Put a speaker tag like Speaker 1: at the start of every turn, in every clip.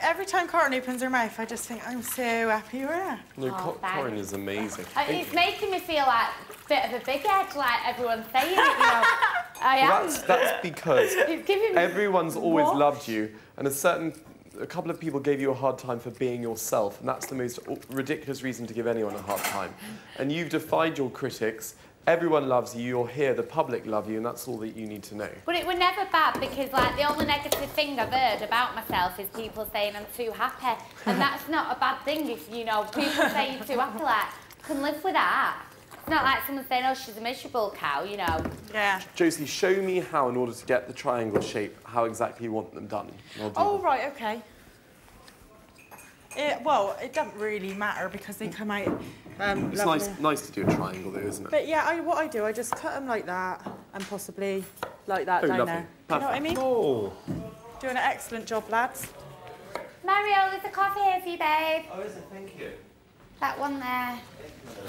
Speaker 1: every time Corin opens her mouth, I just think, I'm so happy with her.
Speaker 2: No, Corin is amazing.
Speaker 3: It's making me feel like a bit of a big head, like everyone's saying it, you know. I am.
Speaker 2: That's because everyone's always
Speaker 3: What?
Speaker 2: loved you, and a couple of people gave you a hard time for being yourself, and that's the most ridiculous reason to give anyone a hard time. And you've defied your critics. Everyone loves you, you're here, the public love you, and that's all that you need to know.
Speaker 3: But it was never bad because, like, the only negative thing I've heard about myself is people saying I'm too happy. And that's not a bad thing if, you know, people say you're too happy, like, I can live with that. It's not like someone saying, oh, she's a miserable cow, you know.
Speaker 1: Yeah.
Speaker 2: Josie, show me how, in order to get the triangle shape, how exactly you want them done.
Speaker 1: Oh, right, OK. Well, it doesn't really matter because they come out
Speaker 2: it's nice to do a triangle, though, isn't it?
Speaker 1: But yeah, what I do, I just cut them like that and possibly like that down
Speaker 2: lovely.
Speaker 1: there. You know what I mean?
Speaker 4: Oh.
Speaker 1: Doing an excellent job, lads.
Speaker 3: Mario, there's a coffee here for you, babe.
Speaker 2: Oh, is it? Thank you.
Speaker 3: That one there.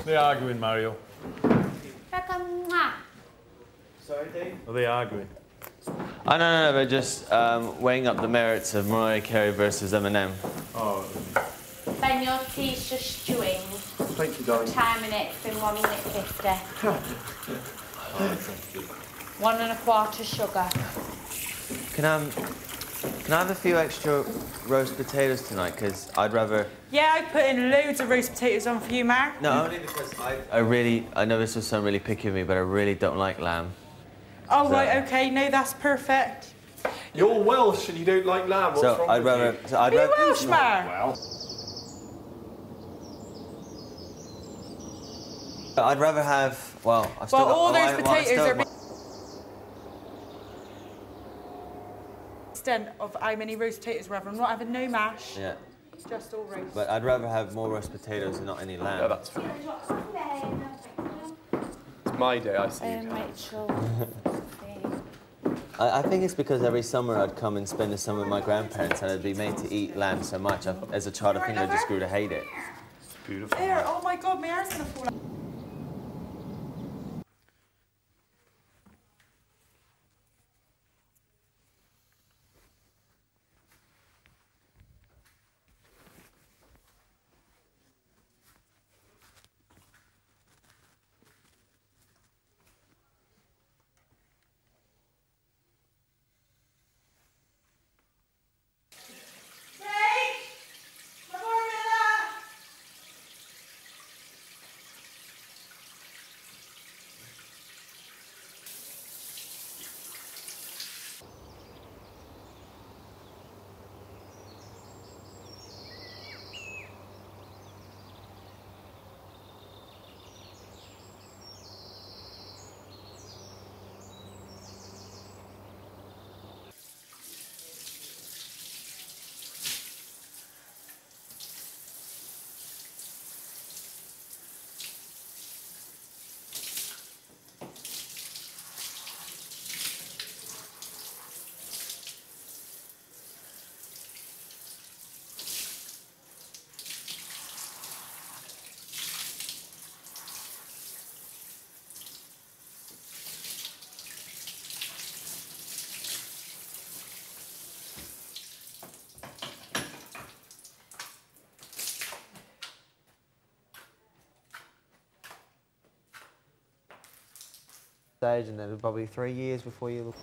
Speaker 4: They're arguing, Mario.
Speaker 3: Mwah.
Speaker 2: Sorry, Dave?
Speaker 4: Are they arguing?
Speaker 5: Oh, no, we're just weighing up the merits of Mariah Carey versus Eminem.
Speaker 4: Oh.
Speaker 3: Ben, your tea's just stewing.
Speaker 2: Thank you, darling.
Speaker 3: Timing it, it's been 1 minute 50. 1 1/4 sugar.
Speaker 5: Can I have a few extra roast potatoes tonight? Because I'd rather...
Speaker 1: Yeah, I put in loads of roast potatoes on for you, Mark.
Speaker 5: No, only because I know this will sound really picky of me, but I really don't like lamb.
Speaker 1: Oh,
Speaker 5: So-
Speaker 1: right, OK. No, that's perfect.
Speaker 2: You're Welsh and you don't like lamb. What's wrong
Speaker 5: I'd
Speaker 2: with
Speaker 5: rather...
Speaker 2: you?
Speaker 5: So I'd
Speaker 1: Are you
Speaker 5: rather...
Speaker 1: Welsh, Mark?
Speaker 4: Well.
Speaker 5: I'd rather have... Well, I've still
Speaker 1: Well,
Speaker 5: got...
Speaker 1: all those
Speaker 5: I
Speaker 1: potatoes
Speaker 5: still-
Speaker 1: are... Extent of how many roast potatoes we're having. I'm not having no mash.
Speaker 5: Yeah,
Speaker 1: Just all roast.
Speaker 5: but I'd rather have more roast potatoes and not any lamb.
Speaker 2: Yeah, that's fine. It's my day, I see you.
Speaker 3: Rachel.
Speaker 5: I think it's because every summer I'd come and spend the summer with my grandparents and I'd be made to eat lamb so much. As a child, I think I just grew to hate it.
Speaker 2: Beautiful.
Speaker 1: There, oh my God, my hair's gonna fall out.
Speaker 6: Stage, and then probably 3 years before you look.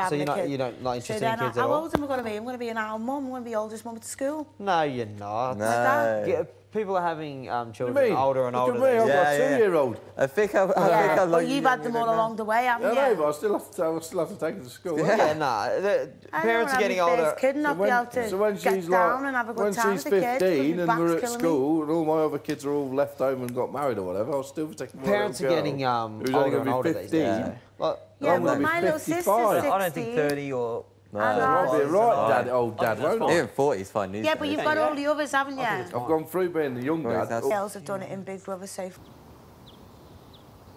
Speaker 7: So
Speaker 6: you're not interested in kids at
Speaker 7: how
Speaker 6: all?
Speaker 7: old am I going to be? I'm going to be an old mum. I'm going to be the oldest mum at the school.
Speaker 6: No, you're not.
Speaker 7: No.
Speaker 6: People are having children older and older.
Speaker 8: Look at me, I've got a 2-year-old.
Speaker 5: I think I
Speaker 7: Well,
Speaker 5: like
Speaker 7: you've had them all along the way, haven't you?
Speaker 8: I know, but I still have to take her to school.
Speaker 6: Yeah, no. Parents are getting older.
Speaker 7: Kid and not be able to
Speaker 8: So when
Speaker 7: get
Speaker 8: she's
Speaker 7: down and have a good
Speaker 8: when
Speaker 7: time
Speaker 8: she's
Speaker 7: with the kids,
Speaker 8: 15
Speaker 7: my
Speaker 8: and
Speaker 7: back's
Speaker 8: we're at
Speaker 7: killing me.
Speaker 8: school and all my other kids are all left home and got married or whatever, I'll still be taking my
Speaker 6: Parents are
Speaker 8: little
Speaker 6: getting
Speaker 8: girl, who's
Speaker 6: older
Speaker 8: only
Speaker 6: and
Speaker 8: gonna
Speaker 6: older
Speaker 8: be
Speaker 6: these
Speaker 8: 15.
Speaker 6: days. Well,
Speaker 7: Yeah,
Speaker 8: I'm
Speaker 7: but
Speaker 8: gonna be
Speaker 7: my little sister's
Speaker 8: 55.
Speaker 7: 16.
Speaker 6: I don't think 30 or...
Speaker 8: No, I'll be right, Dad, old Dad, won't I?
Speaker 5: Even 40 is fine.
Speaker 7: Yeah, but you've got all the others, haven't you?
Speaker 8: I've gone through being the young dad.
Speaker 7: Girls have done it in Big Brother so far.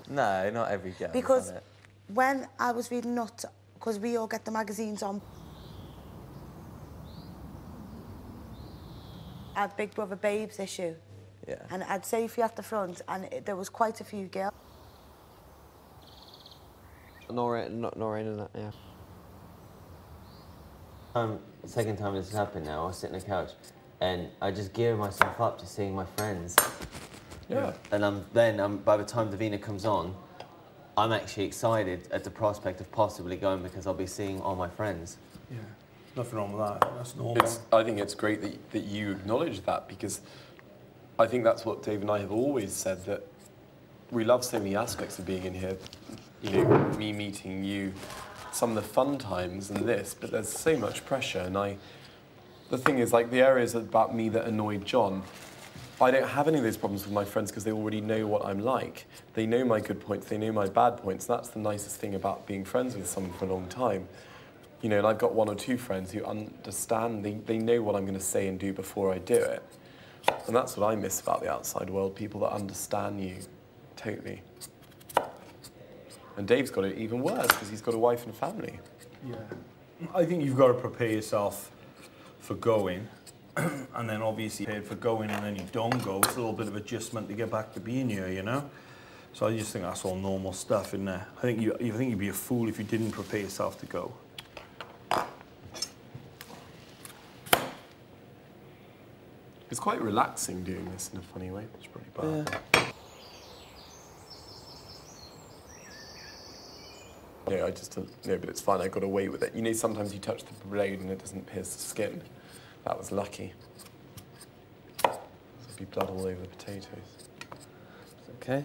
Speaker 5: No, not every girl.
Speaker 7: Because when I was reading Nut, because we all get the magazines on, I had Big Brother Babes issue.
Speaker 5: Yeah.
Speaker 7: And I'd Sophie at the front, and there was quite a few girls.
Speaker 6: Noreen and that, yeah.
Speaker 5: Second time this has happened now, I was sitting on the couch and I just gear myself up to seeing my friends.
Speaker 2: Yeah.
Speaker 5: And by the time Davina comes on, I'm actually excited at the prospect of possibly going because I'll be seeing all my friends.
Speaker 4: Yeah, nothing wrong with that. That's normal.
Speaker 2: I think it's great that you acknowledge that, because I think that's what Dave and I have always said, that we love so many aspects of being in here. You know, me meeting you, some of the fun times and this, but there's so much pressure. And the thing is, like, the areas about me that annoyed John, I don't have any of those problems with my friends because they already know what I'm like. They know my good points, they know my bad points. That's the nicest thing about being friends with someone for a long time. You know, and I've got 1 or 2 friends who understand, they know what I'm going to say and do before I do it. And that's what I miss about the outside world, people that understand you totally. And Dave's got it even worse because he's got a wife and family.
Speaker 4: Yeah. I think you've got to prepare yourself for going. And then obviously paid for going and then you don't go. It's a little bit of adjustment to get back to being here, you know? So I just think that's all normal stuff in there. I think you'd be a fool if you didn't prepare yourself to go.
Speaker 2: It's quite relaxing doing this in a funny way. It's pretty bad. Yeah, I just don't know, but it's fine. I got away with it. You know, sometimes you touch the blade and it doesn't pierce the skin. That was lucky. There'd be blood all over the potatoes.
Speaker 5: Okay.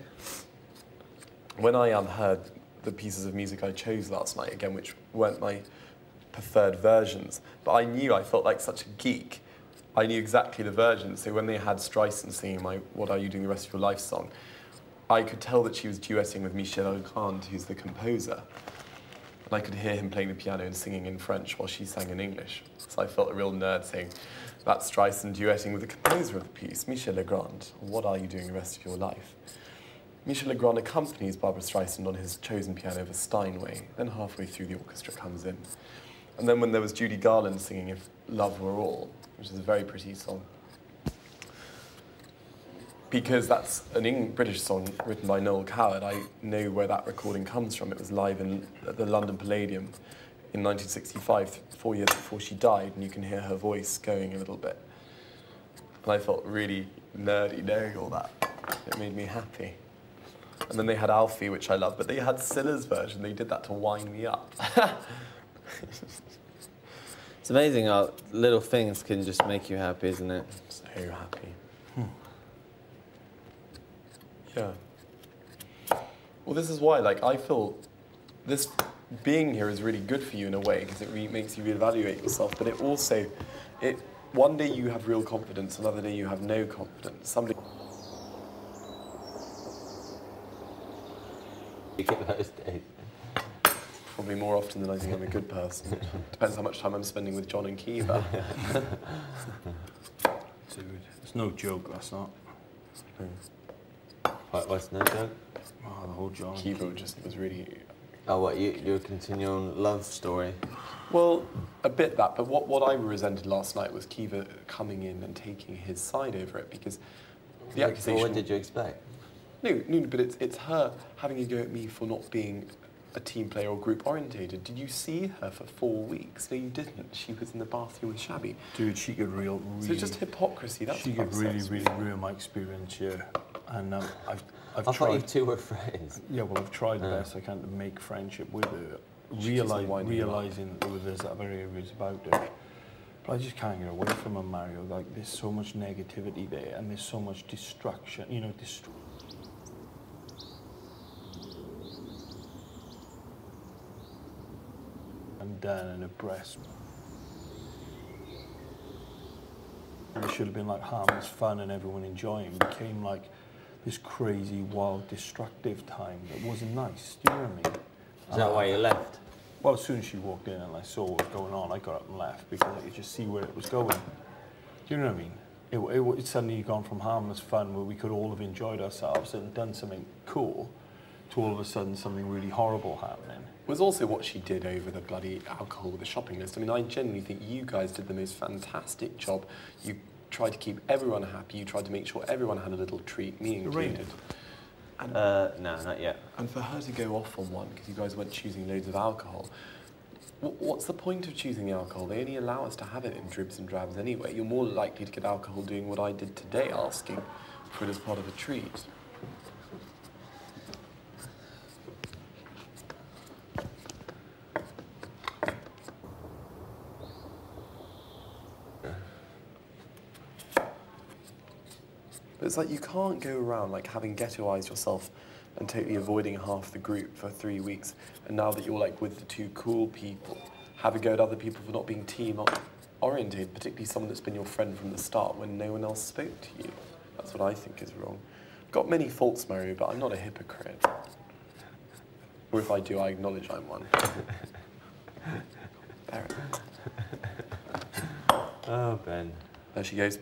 Speaker 2: When I heard the pieces of music I chose last night, again, which weren't my preferred versions, but I felt like such a geek. I knew exactly the versions. So when they had Streisand singing my "What Are You Doing the Rest of Your Life" song, I could tell that she was duetting with Michel Legrand, who's the composer. And I could hear him playing the piano and singing in French while she sang in English. So I felt a real nerd saying, that's Streisand duetting with the composer of the piece, Michel Legrand. What are you doing the rest of your life? Michel Legrand accompanies Barbra Streisand on his chosen piano, the Steinway. Then halfway through, the orchestra comes in. And then when there was Judy Garland singing If Love Were All, which is a very pretty song, because that's an British song written by Noel Coward, I know where that recording comes from. It was live at the London Palladium in 1965, 4 years before she died, and you can hear her voice going a little bit. And I felt really nerdy knowing all that. It made me happy. And then they had Alfie, which I love, but they had Scylla's version. They did that to wind me up.
Speaker 5: It's amazing how little things can just make you happy, isn't it?
Speaker 2: So happy. Yeah. Well, this is why, like, I feel this being here is really good for you in a way, because it really makes you reevaluate yourself, but it also, one day you have real confidence, another day you have no confidence. Somebody...
Speaker 5: You get those days.
Speaker 2: Probably more often than I think I'm a good person. Depends how much time I'm spending with John and Kiva.
Speaker 4: Dude, it's no joke, that's not.
Speaker 5: What's no joke?
Speaker 4: Oh, the whole John.
Speaker 2: Kiva just was really...
Speaker 5: Oh, what, your continuing love story?
Speaker 2: Well, a bit that, but what I resented last night was Kiva coming in and taking his side over it, because the accusation...
Speaker 5: Well, what did you expect?
Speaker 2: No, but it's her having a go at me for not being a team player or group orientated. Did you see her for 4 weeks? No, you didn't. She was in the bathroom with Shabby.
Speaker 4: Dude, she could really...
Speaker 2: So it's just hypocrisy. That's
Speaker 4: she could really ruin my experience, yeah. And I've
Speaker 5: I
Speaker 4: tried...
Speaker 5: thought you two were friends.
Speaker 4: Yeah, well, I've tried the best I can to make friendship with her, realising that there was other areas about her. But I just can't get away from her, Mario. Like, there's so much negativity there, and there's so much destruction, you know, and down in her breast. It should have been like harmless fun and everyone enjoying. It became like this crazy, wild, destructive time that wasn't nice. Do you know what I mean?
Speaker 5: Is that why you left?
Speaker 4: Well, as soon as she walked in and I saw what was going on, I got up and left because I could just see where it was going. Do you know what I mean? It suddenly gone from harmless fun where we could all have enjoyed ourselves and done something cool to all of a sudden something really horrible happening.
Speaker 2: It was also what she did over the bloody alcohol with the shopping list. I mean, I genuinely think you guys did the most fantastic job. You tried to keep everyone happy. You tried to make sure everyone had a little treat, me included. And,
Speaker 5: no, not yet.
Speaker 2: And for her to go off on one, because you guys weren't choosing loads of alcohol, What's the point of choosing the alcohol? They only allow us to have it in dribs and drabs anyway. You're more likely to get alcohol doing what I did today, asking for it as part of a treat. But it's like you can't go around like having ghettoized yourself and totally avoiding half the group for 3 weeks, and now that you're like with the two cool people, have a go at other people for not being team-oriented, particularly someone that's been your friend from the start when no one else spoke to you. That's what I think is wrong. I've got many faults, Mario, but I'm not a hypocrite. Or if I do, I acknowledge I'm one. Fair enough.
Speaker 5: Oh, Ben.
Speaker 2: There she goes.